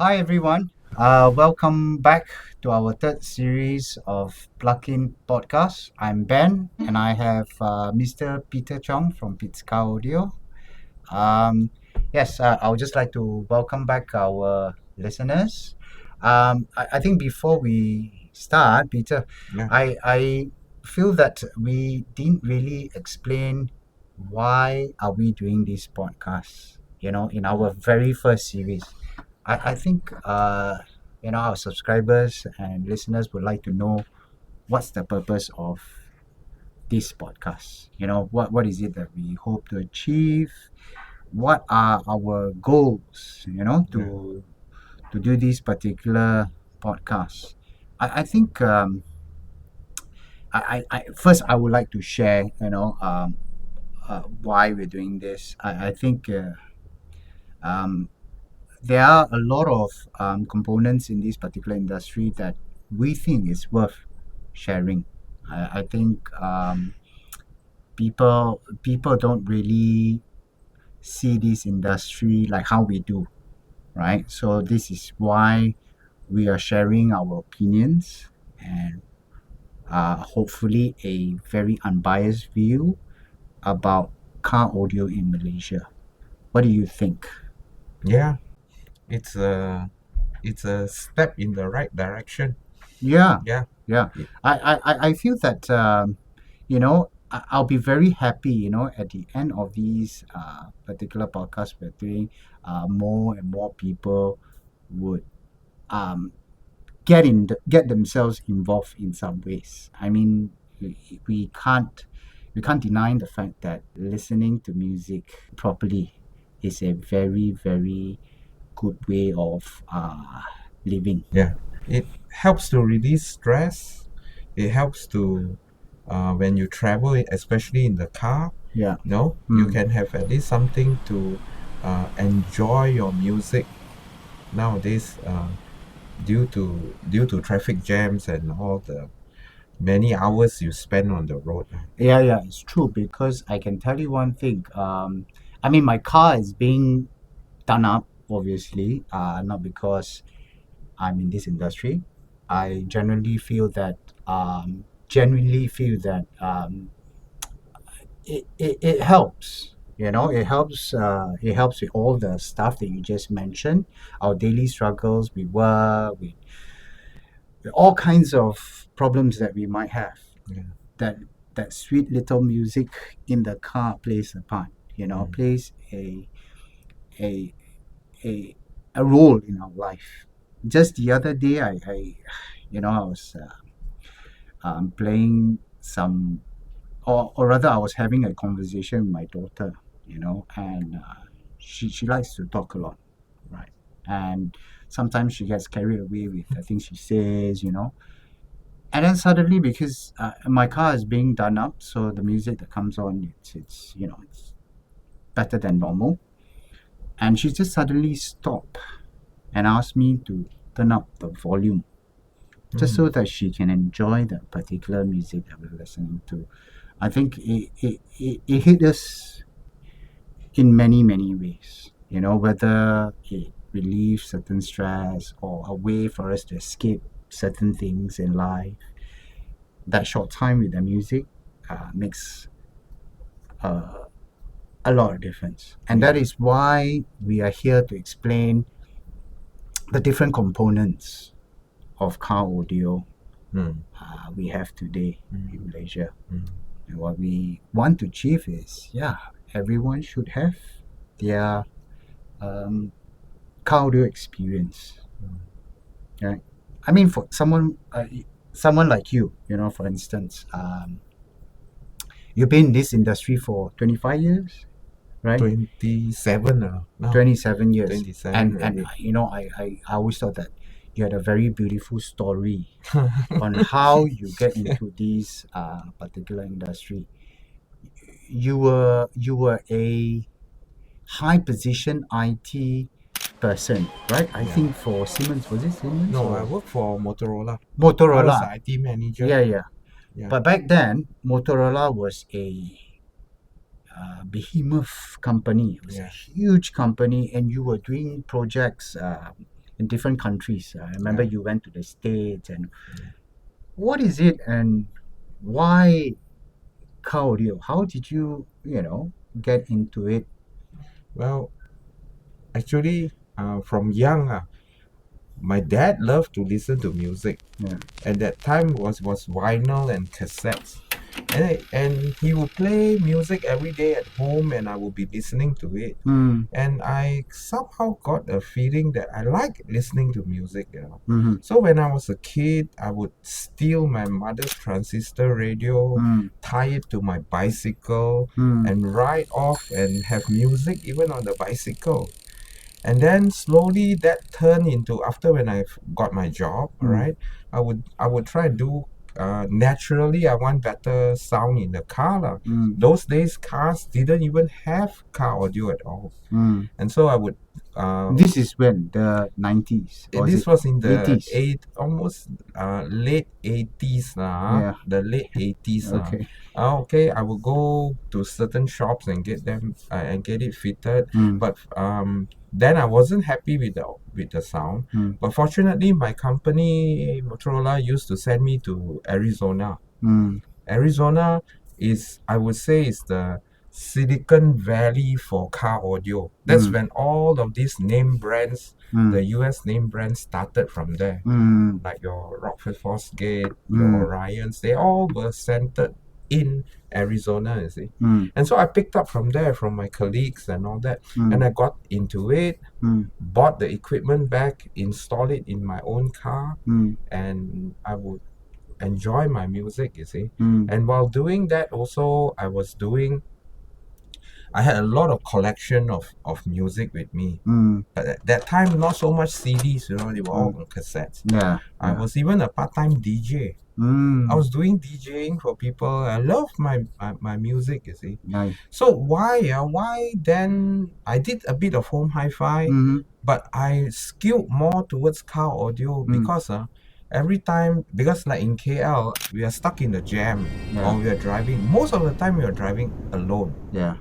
Hi everyone. Welcome back to our third series of Plug-in Podcast. I'm Ben and I have Mr. Peter Chong from Pizca Audio. Um, yes, I would just like to welcome back our listeners. I think before we start, Peter, Yeah. I feel that we didn't really explain why are we doing this podcast, in our very first series. I think our subscribers and listeners would like to know what's the purpose of this podcast. What is it that we hope to achieve? What are our goals? Yeah. To do this particular podcast. I think I first I would like to share why we're doing this. I think um, there are a lot of components in this particular industry that we think is worth sharing. I think people don't really see this industry like how we do, right? So this is why we are sharing our opinions and hopefully a very unbiased view about car audio in Malaysia. What do you think? Yeah. It's a step in the right direction. Yeah, Yeah. yeah. It, I feel that I'll be very happy, at the end of these particular podcasts we're doing, more and more people would um get themselves involved in some ways. I mean, we can't we can't deny the fact that listening to music properly is a very, very good way of living. yeah. It helps to release stress. It helps to when you travel, especially in the car, Yeah. you Mm. can have at least something to enjoy your music nowadays. Due to traffic jams and all the many hours you spend on the road. Yeah, yeah, it's true because I can tell you one thing. I mean, my car is being done up, obviously, not because I'm in this industry. I genuinely feel that it helps. It helps with all the stuff that you just mentioned, our daily struggles with work, with all kinds of problems that we might have. Yeah. That that sweet little music in the car plays a part. Mm. Plays a a a role in our life. Just the other day, I was playing some, or rather, I was having a conversation with my daughter. And she likes to talk a lot, right? And sometimes she gets carried away with the things she says. And then suddenly, because my car is being done up, so the music that comes on, it's better than normal. And she just suddenly stopped and asked me to turn up the volume just Mm. so that she can enjoy the particular music that we're listening to. I think it hit us in many, many ways, whether it relieves certain stress or a way for us to escape certain things in life. That short time with the music makes uh, a lot of difference. And that Yeah. is why we are here to explain the different components of car audio Mm. we have today in Mm. Malaysia. Mm. And what we want to achieve is, yeah, everyone should have their um, car audio experience. Mm. Right? I mean, for someone like you, for instance, you've been in this industry for 25 years, right? 27 now. 27 years. 27 And already. I always thought that you had a very beautiful story on how you get into this particular industry. You were a high position IT person, right? I Yeah. think for Siemens, was it Siemens No, I or work for Motorola. I was Motorola? the IT manager. Yeah, yeah. Yeah. But back then, Motorola was a behemoth company. It was a Yeah. huge company, and you were doing projects. in different countries. I remember Yeah. you went to the States, and what is it, and why car audio? How did you, get into it? Well, actually, from young, my dad loved to listen to music. Yeah. At that time was vinyl and cassettes. And he would play music every day at home, and I would be listening to it. Mm, And I somehow got a feeling that I like listening to music. mm-hmm, So when I was a kid, I would steal my mother's transistor radio, mm, tie it to my bicycle, mm, and ride off and have music even on the bicycle. And then slowly that turned into, after when I got my job, all right, I would try and do, naturally I want better sound in the car lah. mm, Those days cars didn't even have car audio at all, mm. and so I would, This is when the 90s, or is this it was in the 80s? almost late 80s lah, Yeah. the late 80s lah. Okay. Okay, I will go to certain shops and get them, and get it fitted. Mm, But then I wasn't happy with the sound. mm, But fortunately, my company Motorola used to send me to Arizona. mm, Arizona is, I would say, is the Silicon Valley for car audio. That's Mm. when all of these name brands, mm, the US name brands, started from there. mm, Like your Rockford Fosgate, your Mm. Orions, they all were centered in Arizona, you see. mm, And so I picked up from there, from my colleagues and all that. mm, And I got into it, mm, bought the equipment back, installed it in my own car, mm, and I would enjoy my music, you see. mm, And while doing that also, I had a lot of collection of music with me. mm. But at that time, not so much CDs, they were all on cassettes. Yeah. I Yeah. was even a part-time DJ. Mm. I was doing DJing for people. I love my music, you see. Nice. So why then I did a bit of home hi-fi, Mhm. but I skewed more towards car audio because every time, because like in KL, we are stuck in the jam, Yeah. or we are driving. Most of the time we are driving alone. Yeah.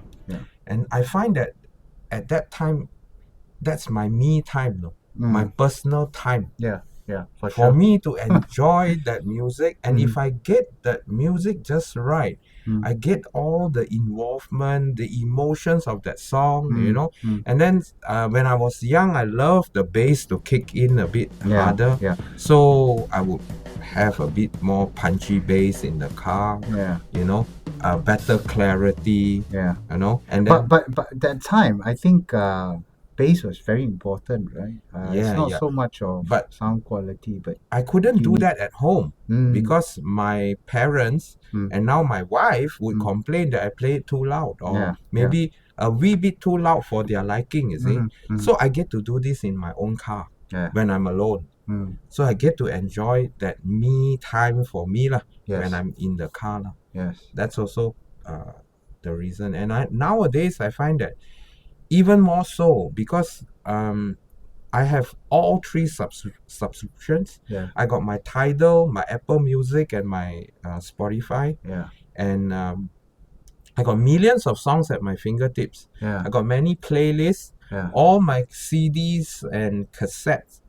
And I find that at that time, that's my me time, no? My personal time. Yeah. For For sure. me to enjoy that music, and if Mhm. I get that music just right, Mm. I get all the involvement, the emotions of that song, Mm. and then when I was young, I loved the bass to kick in a bit Yeah. harder, Yeah. so I would have a bit more punchy bass in the car, Yeah. better clarity, Yeah. and then But that time, I think bass was very important, right? It's Yeah, not yeah. so much of But sound quality, but I couldn't do Unique. that at home. Mm. Because my parents Mm. and now my wife would Mm. complain that I play it too loud, or Yeah, maybe a wee bit too loud for their liking, you see. Mhm, mhm. So I get to do this in my own car Yeah. when I'm alone. Mm. So I get to enjoy that me time for me lah, Yes. when I'm in the car lah. Yes. That's also the reason. And nowadays I find that even more so, because I have all three subscriptions. Yeah. I got my Tidal, my Apple Music, and my Spotify, Yeah. and I got millions of songs at my fingertips. Yeah. I got many playlists. Yeah. All my CDs and cassettes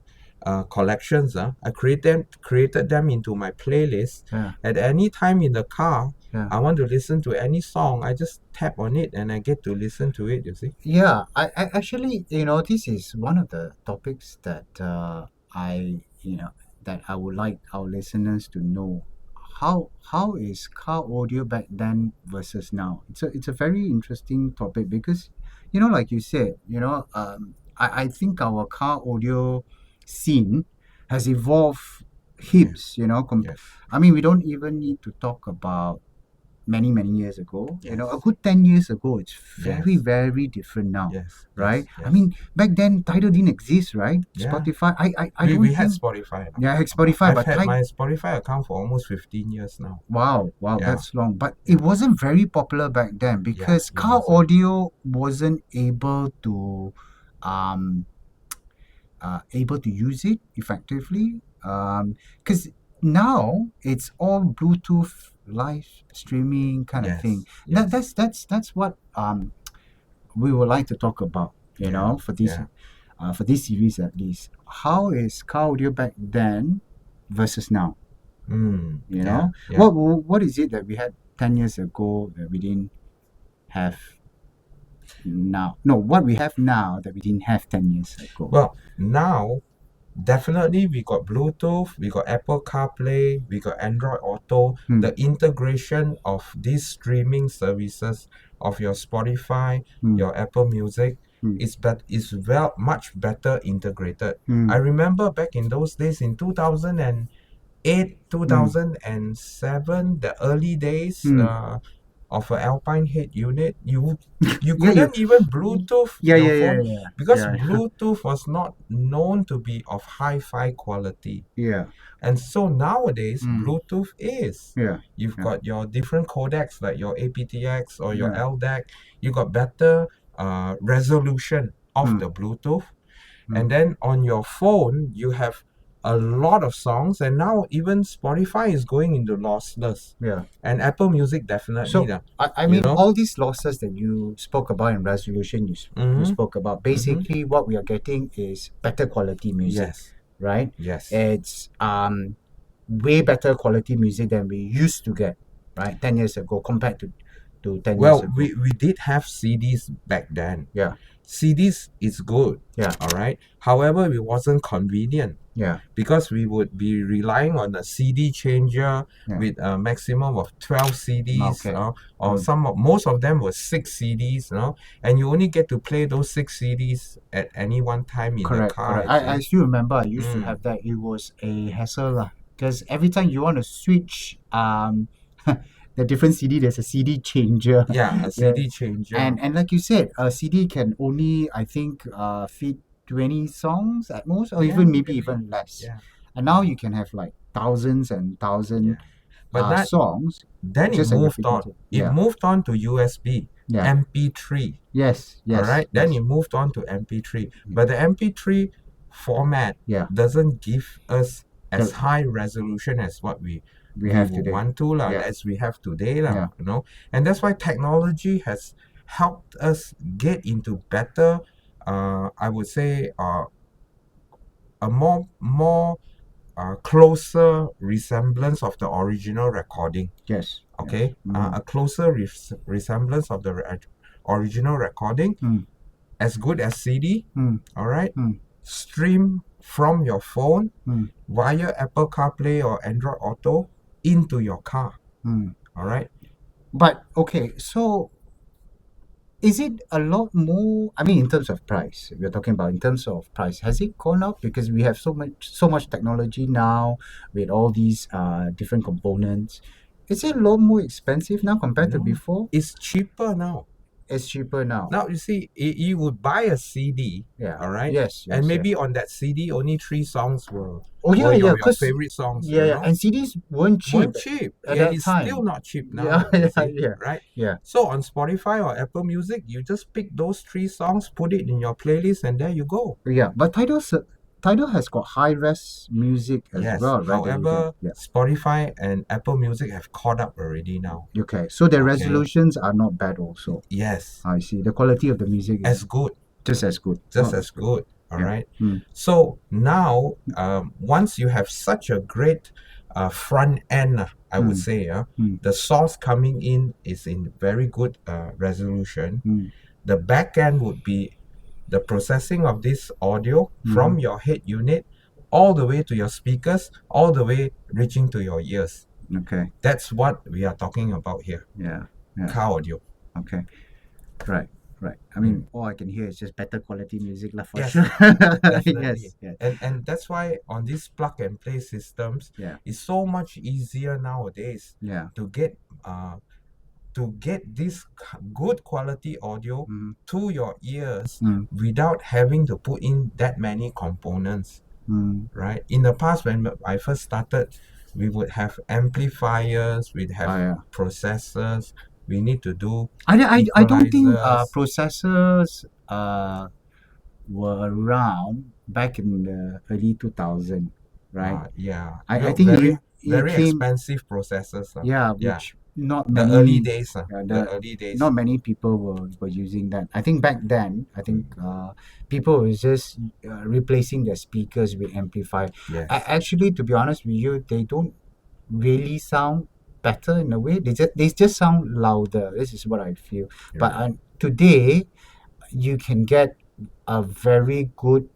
collections. I created them into my playlist. Yeah. At any time in the car, Yeah. I want to listen to any song, I just tap on it and I get to listen to it, you see. Yeah, I actually, this is one of the topics that that I would like our listeners to know. How is car audio back then versus now? It's a very interesting topic because, like you said, I think our car audio scene has evolved heaps. Yes. I mean, we don't even need to talk about many years ago. Yes. A good 10 years ago, it's very Yes. very different now. Yes. Right? yes, I mean, back then Tidal didn't exist, right? Yeah. Spotify, I we, don't we had think. Spotify. Yeah, I had Spotify, I've but had Tidal. my Spotify account for almost 15 years now. Wow, Yeah. that's long. But it wasn't very popular back then because it car wasn't. audio wasn't able to use it effectively. Because now it's all Bluetooth live streaming kind of Yes, thing. yes. That's what we would like to talk about. Yeah, For this. yeah. for this series at least. How is car audio back then versus now? Mm, You yeah, know, yeah. what is it that we had 10 years ago that we didn't have now? No, what we have now that we didn't have 10 years ago. Well, now definitely we got Bluetooth, we got Apple CarPlay, we got Android Auto. Hmm. The integration of these streaming services of your Spotify, Hmm. your Apple Music Hmm. is much better integrated. Hmm. I remember back in those days in 2008, 2007, the early days Hmm. of an Alpine head unit, you Yeah, couldn't even Bluetooth yeah, your yeah, phone yeah, because yeah, Bluetooth was not known to be of hi-fi quality. yeah, And so nowadays, Mm. Bluetooth is. yeah, You've yeah. got your different codecs like your aptX or your Yeah. LDAC. You got better resolution of Mm. the Bluetooth. Mm. And then on your phone, you have a lot of songs. And now even Spotify is going into lossless. Yeah. And Apple Music definitely. So I mean, know? all these losses that you spoke about in resolution, you Mhm. spoke about. Basically, what we are getting is better quality music, Yes. right? Yes. It's way better quality music than we used to get, right? 10 years ago compared to 10 years Well, ago. we did have CDs back then. Yeah. CDs is good. Yeah. All right. However, it wasn't convenient Yeah. because we would be relying on a CD changer Yeah. with a maximum of 12 CDs, Okay. or most of them were 6 CDs, and you only get to play those 6 CDs at any one time in Correct, the car. correct. I still remember I used to Mm. have that. It was a hassle because every time you want to switch the different CD, there's a CD changer. Yeah, a CD changer. And like you said, a CD can only I think fit 20 songs at most, or Yeah, even maybe maybe. even less. Yeah. And now you can have like thousands and thousands Yeah. But that songs. then it just at your moved on. fingertip. It Yeah. moved on to USB, Yeah. MP3. Yes. Yes. All right. Then yes. it moved on to MP3. But the MP3 format Yeah. doesn't give us as The- high resolution as what we have would today. want to Yeah. as we have today Yeah. And that's why technology has helped us get into better, I would say, a more closer resemblance of the original recording. Yes. Okay, Yes. a closer resemblance of the original recording, as good as CD. All right, stream from your phone via Apple CarPlay or Android Auto into your car. All right. But okay, so is it a lot more? I mean, in terms of price, we're talking about in terms of price. Has it gone up because we have so much technology now with all these different components? Is it a lot more expensive now compared to No. before? It's cheaper now. It's cheaper now. Now you see, you would buy a CD. Yeah. All right. Yes. And maybe on that CD, only 3 songs were your 'cause- favorite songs. yeah, and CDs weren't cheap. Weren't cheap. at Yeah, that it's time. still not cheap now. Yeah, you yeah, see, yeah. Right? Yeah. So on Spotify or Apple Music, you just pick those 3 songs, put it in your playlist, and there you go. Yeah, but Tidal has got high res music as Yes. well, right? that you However, can- Spotify and Apple Music have caught up already now. Okay, so the Okay. resolutions are not bad also. Yes. I see. The quality of the music is As good. just as good. Just Oh, as good. All Yeah. right. Mm. So now, once you have such a great front end, I would say, the source coming in is in very good resolution. The back end would be the processing of this audio from your head unit all the way to your speakers, all the way reaching to your ears. Okay. That's what we are talking about here. Yeah. Yeah. Car audio. Okay. Right. I mean, all I can hear is just better quality music, for Yes, sure. definitely. yes. And that's why on these plug and play systems, Yeah. it's so much easier nowadays Yeah. to get this good quality audio to your ears without having to put in that many components. Right? In the past, when I first started, we would have amplifiers, we'd have processors. We need to do. I don't think equalizers. processors were around back in the early 2000, right? Yeah. I Well, think very it very came, expensive processors. yeah, Yeah. which not The many early days, yeah, the early days. not many people were using that. I think back then, I think people were just replacing their speakers with amplifier. Yes. Actually, to be honest with you, they don't really sound better in a way. They just sound louder. This is what I feel. But today, you can get a very good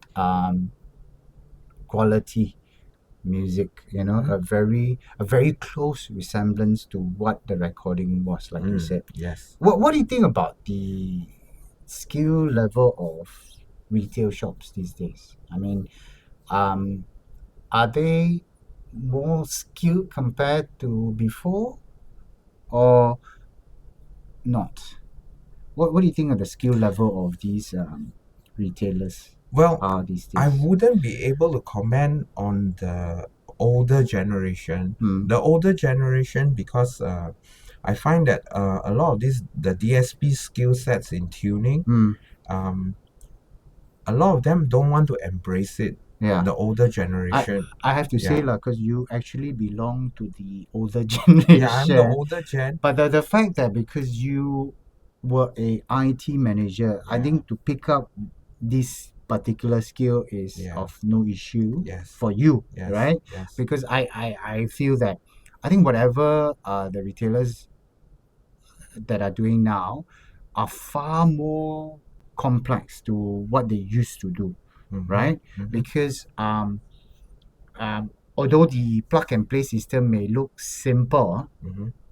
quality music, a very close resemblance to what the recording was, like you said. Yes. What do you think about the skill level of retail shops these days? I mean, are they more skilled compared to before or not? What do you think of the skill level of these retailers Well, these days? I wouldn't be able to comment on the older generation. The older generation, because I find that a lot of the DSP skill sets in tuning, um, a lot of them don't want to embrace it. Yeah. The older generation. I have to say, Yeah. because you actually belong to the older generation. Yeah, I'm the older gen. But the fact that because you were a IT manager, I think to pick up this particular skill is of no issue Yes. for you, Yes. right? Yes. Because I feel that I think whatever the retailers that are doing now are far more complex to what they used to do, right? Because although the plug and play system may look simple,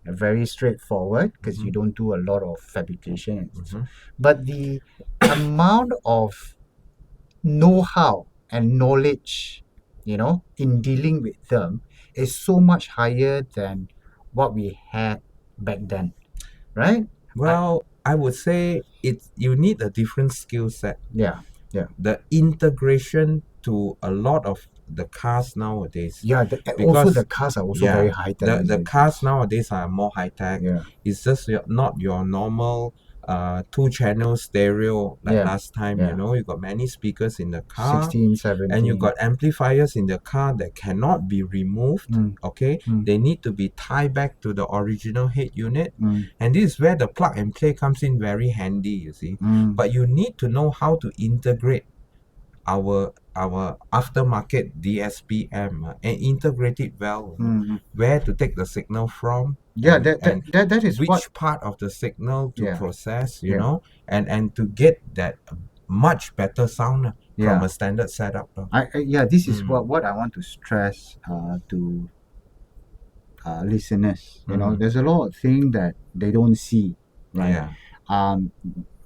very straightforward because you don't do a lot of fabrication and stuff, but the amount of know-how and knowledge, in dealing with them is so much higher than what we had back then, right? Well, I would say you need a different skill set. Yeah. The integration to a lot of the cars nowadays. Yeah, also the cars are also very high tech. The cars nowadays are more high tech. Yeah. It's just not your normal 2-channel stereo like last time. You got many speakers in the car, 16, 17. and you got amplifiers in the car that cannot be removed. Okay, they need to be tied back to the original head unit, and this is where the plug and play comes in very handy. You see, but you need to know how to integrate our aftermarket DSPM and integrate it well. Where to take the signal from? That is which part of the signal to process, and to get that much better sound from a standard setup. This is what I want to stress to listeners. There's a lot of things that they don't see, right?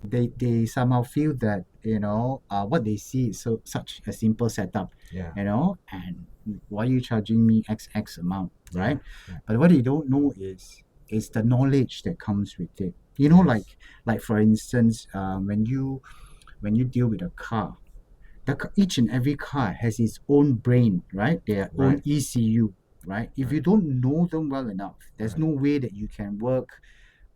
They somehow feel that what they see is such a simple setup, and why are you charging me XX amount, right? But what they don't know is the knowledge that comes with it. Like for instance, when you deal with a car, each and every car has its own brain, right? Their own ECU, right? If you don't know them well enough, there's no way that you can work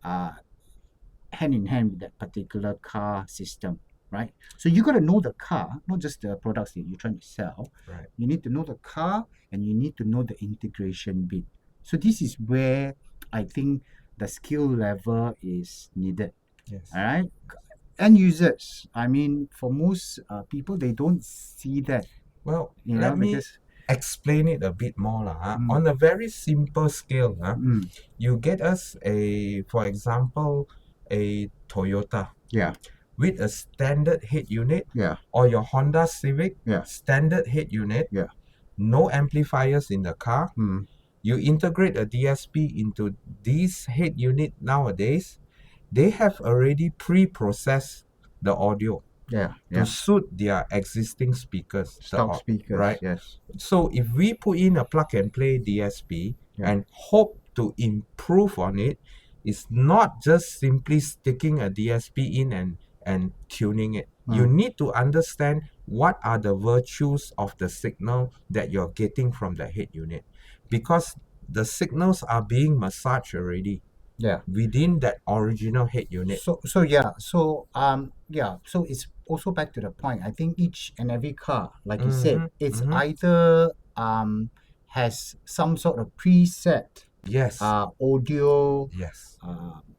hand in hand with that particular car system, right? So you got to know the car, not just the products that you're trying to sell. Right. You need to know the car, and you need to know the integration bit. So this is where I think the skill level is needed. Yes. All right. End users, I mean, for most people, they don't see that. Well, let me explain it a bit more. On a very simple scale, you get us for example, a Toyota with a standard head unit, or your Honda Civic standard head unit, no amplifiers in the car. You integrate a DSP into this head unit nowadays, they have already pre-processed the audio to suit their existing speakers. Stock speakers, right? Yes. So if we put in a plug and play DSP and hope to improve on it, it's not just simply sticking a DSP in and tuning it. You need to understand what are the virtues of the signal that you're getting from the head unit, because the signals are being massaged already within that original head unit. So it's also back to the point. I think each and every car, like you said, it's either has some sort of preset Yes. audio Yes.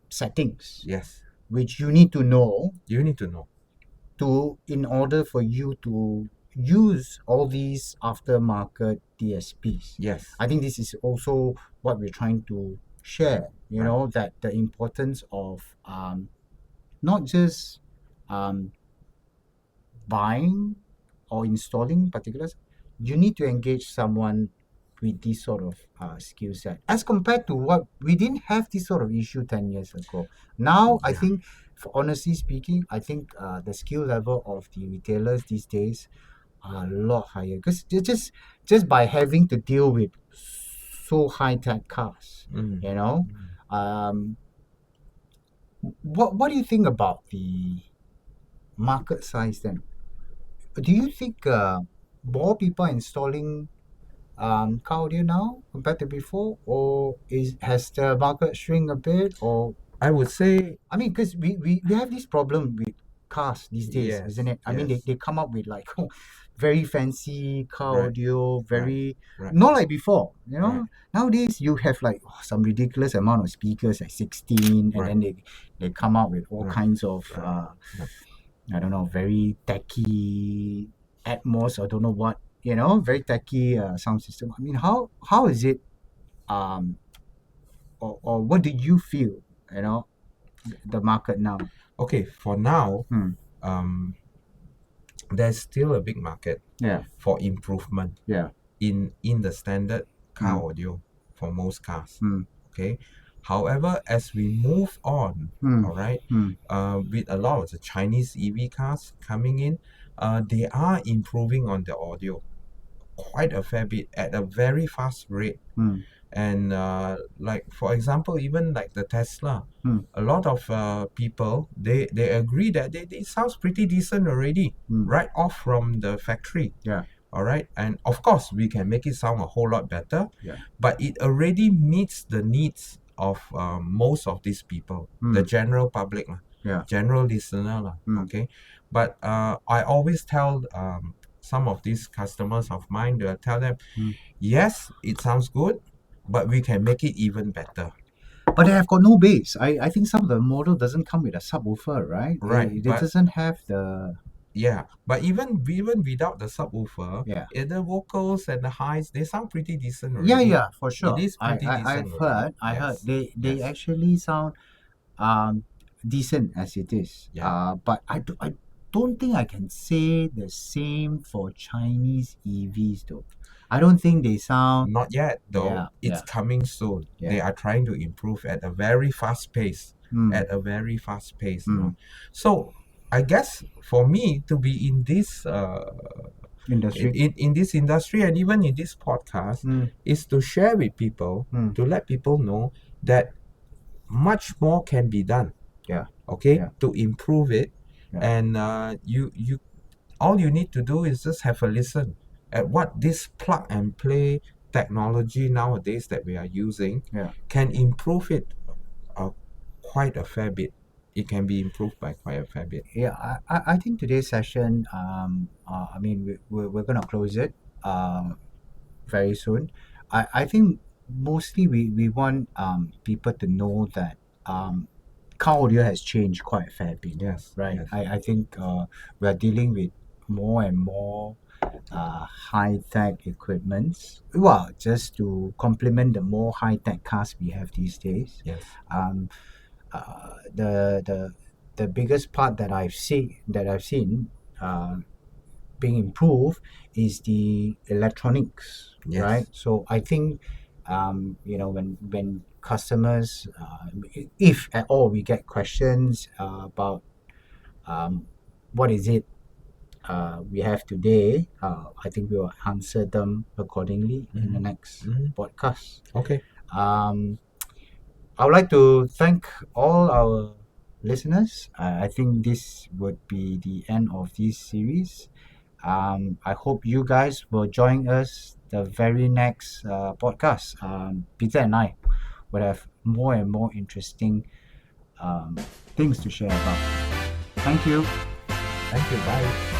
settings, Yes. which you need to know You need to know. in order for you to use all these aftermarket DSPs. Yes. I think this is also what we're trying to share, Right. know, that the importance of not just um, buying or installing particulars. You need to engage someone with this sort of skill set as compared to what we didn't have this sort of issue 10 years ago. Now I Yeah. think, for honestly speaking, I think the skill level of the retailers these days are a lot higher, because just by having to deal with so high tech cars, Mm. you know. um what do you think about the market size then? Do you think more people are installing car audio now compared to before, or has the market shrink a bit? Or I would say I mean, because we have this problem with cars these days, yes. isn't it? I mean, Yes. they come up with like very fancy car Right. audio, very Right. not like before. You know, Right. nowadays you have like some ridiculous amount of speakers, like 16, and Right. then they come out with all Right. kinds of Right. Right. I don't know, very techy Atmos, or don't know what, very techy sound system. I mean, how is it, um, or what do you feel, the market now? Okay. For now, Hmm. um, there's still a big market Yeah, for improvement yeah. in the standard car Mm. audio for most cars. Mm. Okay. However, as we move on, Mm. all right, Mm. with a lot of the Chinese EV cars coming in, they are improving on the audio quite a fair bit at a very fast rate. Mm. And like for example, even like the Tesla, Mm. a lot of people they agree that it sounds pretty decent already, Mm. right off from the factory. Yeah. All right, and of course we can make it sound a whole lot better. Yeah. But it already meets the needs of most of these people, the Mm. general public lah, Yeah. general listener lah. Mm. Okay, but I always tell some of these customers of mine, to tell them, Mm. yes, it sounds good, but we can make it even better. But they have got no bass. I think some of the model doesn't come with a subwoofer, right? Right, It but doesn't have the yeah, but even without the subwoofer, yeah. the vocals and the highs, they sound pretty decent Yeah, already. yeah, for sure. It is pretty decent I've already. heard. I heard Yes. they Yes. actually sound decent as it is. Yeah. But I don't think I can say the same for Chinese EVs though. I don't think they sound. Not yet, though. Yeah, It's coming soon. Yeah. They are trying to improve at a very fast pace. Mm. At a very fast pace. Mm. So I guess for me to be in this Industry. in this industry and even in this podcast Mm. is to share with people, Mm. to let people know that much more can be done. Yeah. Okay, Yeah. to improve it. Yeah. And you all you need to do is just have a listen at what this plug and play technology nowadays that we are using Yeah. can improve it quite a fair bit. It can be improved by quite a fair bit. Yeah, I think today's session, I mean, we're going to close it very soon. I think mostly we want people to know that car audio has changed quite a fair bit. Yes. Right. Yes. I think we are dealing with more and more high-tech equipments. Well, just to complement the more high-tech cars we have these days. Yes. The biggest part that I've seen being improved is the electronics, Yes. right? So I think when customers, if at all we get questions about what is it we have today, I think we will answer them accordingly in the next podcast. Okay. I would like to thank all our listeners. I think this would be the end of this series. I hope you guys will join us the very next podcast. Peter and I will have more and more interesting things to share about. Thank you. Thank you. Bye.